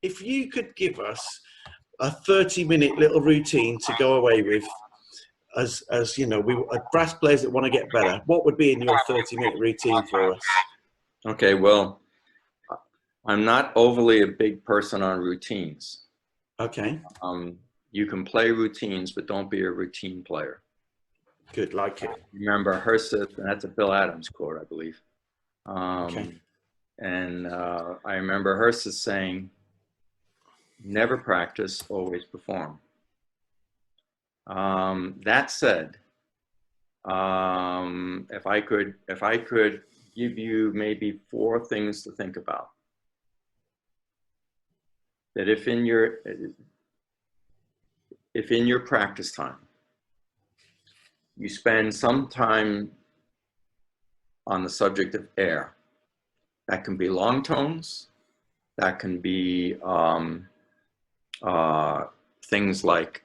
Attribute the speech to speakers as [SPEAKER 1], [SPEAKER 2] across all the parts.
[SPEAKER 1] If you could give us a 30-minute little routine to go away with, as you know, brass players that want to get better, what would be in your 30-minute routine for us?
[SPEAKER 2] Okay, well, I'm not overly a big person on routines.
[SPEAKER 1] Okay.
[SPEAKER 2] You can play routines, but don't be a routine player.
[SPEAKER 1] Good, like it.
[SPEAKER 2] Remember, Herseth, and that's a Bill Adams quote, I believe.
[SPEAKER 1] Okay.
[SPEAKER 2] And I remember Herseth saying, never practice, always perform. That said, if I could give you maybe 4 things to think about, that if in your practice time, you spend some time on the subject of air, that can be long tones, that can be things like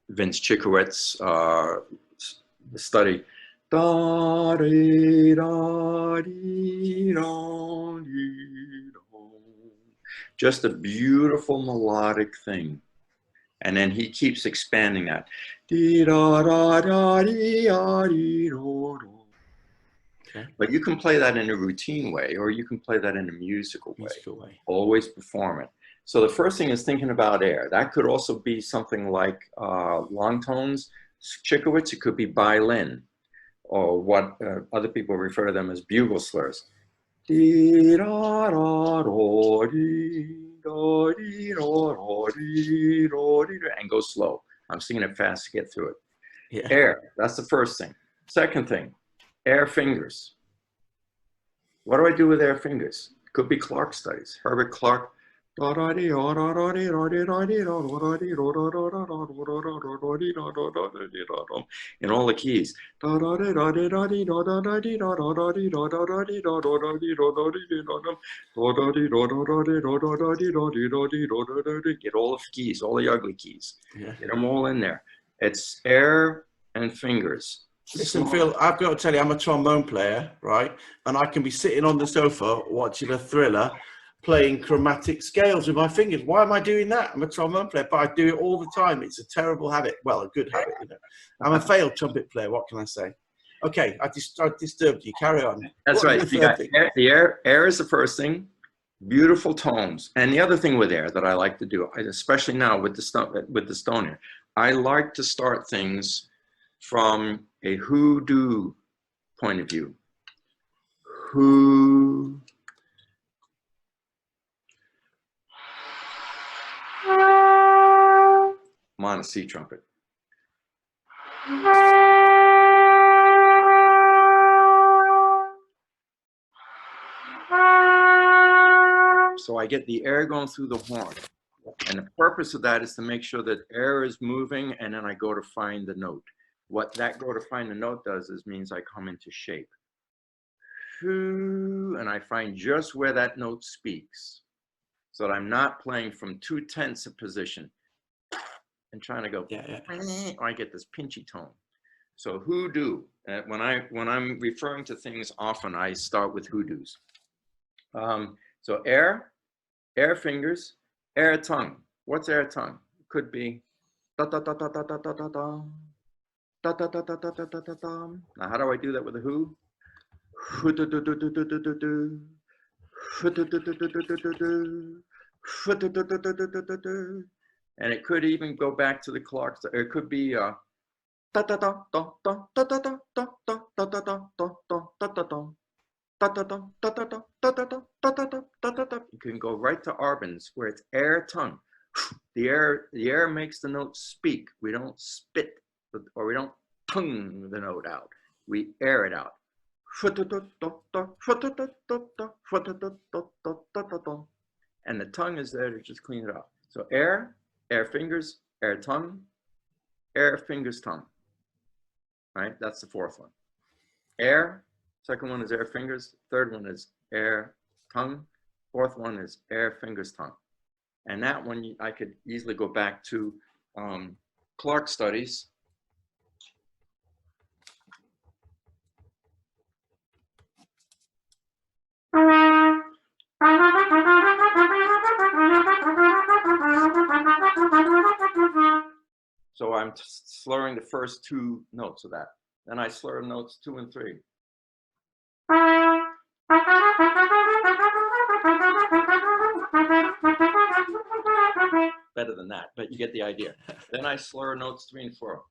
[SPEAKER 2] Vince Chikowitz's study, da dee da dee da dee da. Just a beautiful melodic thing, and then he keeps expanding that. Dee da da da dee da dee da da. Okay. But you can play that in a routine way, or you can play that in a musical way. Always perform it. So the first thing is thinking about air. That could also be something like long tones, Chikowitz. It could be violin, or what other people refer to them as bugle slurs. And go slow. I'm singing it fast to get through it. Yeah. Air, that's the first thing. Second thing, air fingers. What do I do with air fingers? It could be Clark studies. Herbert Clark. In all the keys. Get all the keys, all the ugly keys. Yeah. Get them all in there. It's air and fingers.
[SPEAKER 1] Listen, Phil, I've got to tell you, I'm a trombone player, right? And I can be sitting on the sofa watching a thriller, playing chromatic scales with my fingers. Why am I doing that? I'm a trombone player, but I do it all the time. It's a terrible habit. Well, a good habit, you know. I'm a failed trumpet player. What can I say? Okay, I disturbed you. Carry on.
[SPEAKER 2] That's right. You got air. Air is the first thing. Beautiful tones. And the other thing with air that I like to do, especially now with the stoner, I like to start things from a who-do point of view. Who. I'm on a C trumpet. So I get the air going through the horn. And the purpose of that is to make sure that air is moving, and then I go to find the note. What that go to find the note does is means I come into shape. And I find just where that note speaks, so that I'm not playing from too tense a position and trying to go, or I get this pinchy tone. So who-do. When I'm referring to things often, I start with who-dos. So air fingers, air tongue. What's air tongue? It could be da da da da da da da da da. Da, da, da, da, da, da, da, da. Now, how do I do that with a who? And it could even go back to the Clarks. It could be da da da da da da da da da da da da da da da da da. You can go right to Arbenz, where it's air tongue. The air makes the note speak. We don't spit, or we don't tongue the note out. We air it out. And the tongue is there to just clean it up. So air fingers, air tongue, air fingers, tongue. Right? That's the fourth one. Air, second one is air fingers, third one is air tongue, fourth one is air fingers, tongue. And that one I could easily go back to Clark studies. I'm slurring the first 2 notes of that. Then I slur notes 2 and 3. Better than that, but you get the idea. Then I slur notes 3 and 4.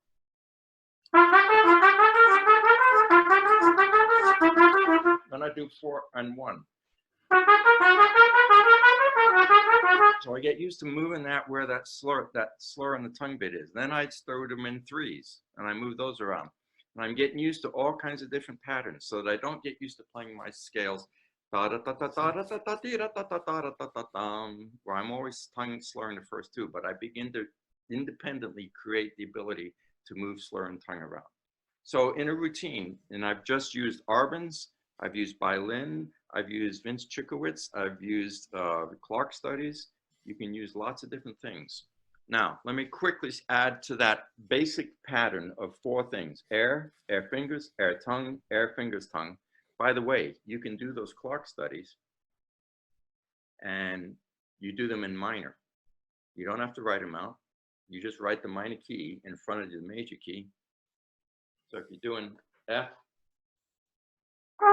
[SPEAKER 2] Then I do 4 and 1. So I get used to moving that where that slur on the tongue bit is. Then I throw them in 3s and I move those around. And I'm getting used to all kinds of different patterns so that I don't get used to playing my scales where I'm always tongue slurring the first 2, but I begin to independently create the ability to move slur and tongue around. So in a routine, and I've just used Arbenz, I've used Bailin, I've used Vince Chikowitz, I've used the Clark studies. You can use lots of different things. Now, let me quickly add to that basic pattern of 4 things: air, air fingers, air tongue, air fingers, tongue. By the way, you can do those Clark studies and you do them in minor. You don't have to write them out. You just write the minor key in front of the major key. So if you're doing F, you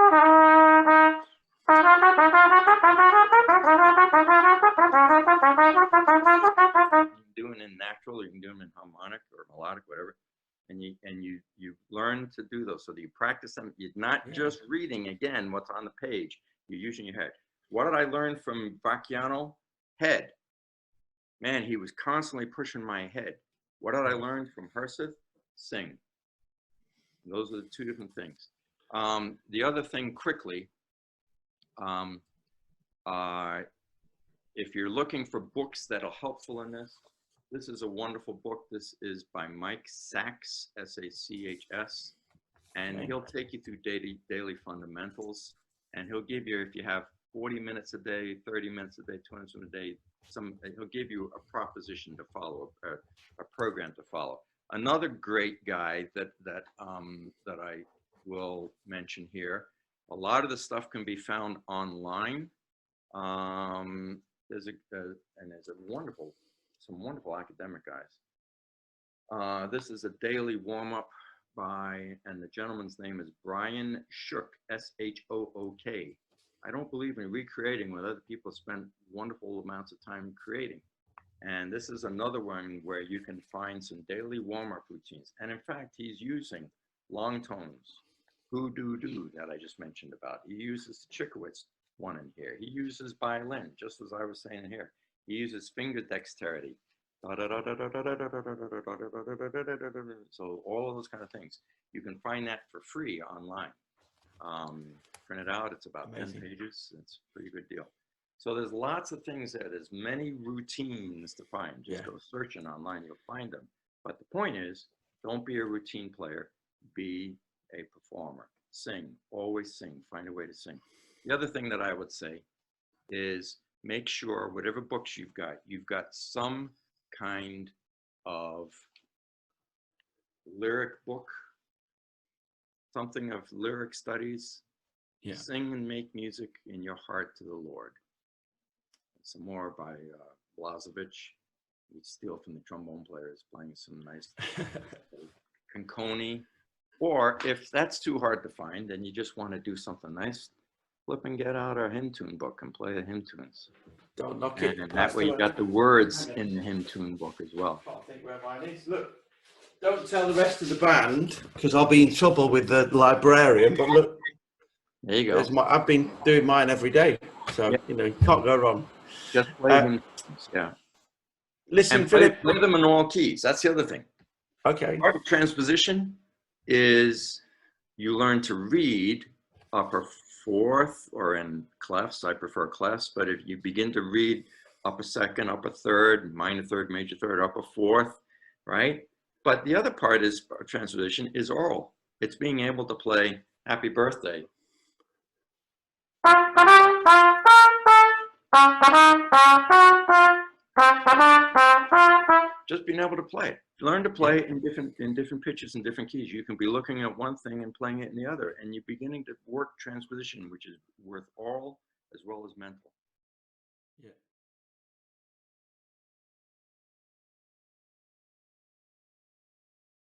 [SPEAKER 2] can do it in natural, or you can do them in harmonic or melodic, whatever. And you learn to do those so that you practice them. You're not just reading again what's on the page. You're using your head. What did I learn from Vacchiano? Head. Man, he was constantly pushing my head. What did I learn from Herseth? Sing. Those are the 2 different things. The other thing quickly, if you're looking for books that are helpful in this, this is a wonderful book. This is by Mike Sachs, S-A-C-H-S, and he'll take you through daily fundamentals, and he'll give you, if you have 40 minutes a day, 30 minutes a day, 20 minutes a day, he'll give you a proposition to follow, a program to follow. Another great guy that I will mention here, a lot of the stuff can be found online. There's some wonderful academic guys. This is a daily warm-up and the gentleman's name is Brian Shook, S-H-O-O-K. I don't believe in recreating what other people spend wonderful amounts of time creating. And this is another one where you can find some daily warm-up routines. And in fact, he's using long tones, who-do-do that I just mentioned about. He uses the Chikowitz one in here. He uses Bailin, just as I was saying in here. He uses finger dexterity. So all of those kind of things. You can find that for free online. Print it out, it's about 10 pages. It's a pretty good deal. So there's lots of things there. There's many routines to find. Just go searching online, you'll find them. But the point is, don't be a routine player, be a performer. Sing, always sing, find a way to sing. The other thing that I would say is make sure whatever books you've got some kind of lyric book, something of lyric studies. Sing and make music in your heart to the Lord. Some more by Blazevich. We steal from the trombone players playing some nice Conconi. Or if that's too hard to find, then you just want to do something nice, flip and get out our hymn tune book and play the hymn tunes.
[SPEAKER 1] Don't knock it.
[SPEAKER 2] And that way you got the words in the hymn tune book as well.
[SPEAKER 1] I can't think where mine is. Look, don't tell the rest of the band because I'll be in trouble with the librarian. But look,
[SPEAKER 2] there you go.
[SPEAKER 1] I've been doing mine every day, so you know, you can't go wrong.
[SPEAKER 2] Just play hymn tunes,
[SPEAKER 1] Listen,
[SPEAKER 2] and
[SPEAKER 1] Philip.
[SPEAKER 2] play them in all keys. That's the other thing.
[SPEAKER 1] Okay.
[SPEAKER 2] Part of transposition is you learn to read upper fourth, or in clefs, I prefer clefs, but if you begin to read upper second, upper third, minor third, major third, upper fourth, right? But the other part is transposition is oral. It's being able to play Happy Birthday. Just being able to play it. Learn to play in different pitches and different keys. You can be looking at one thing and playing it in the other, and you're beginning to work transposition, which is worth oral as well as mental.
[SPEAKER 1] Yeah.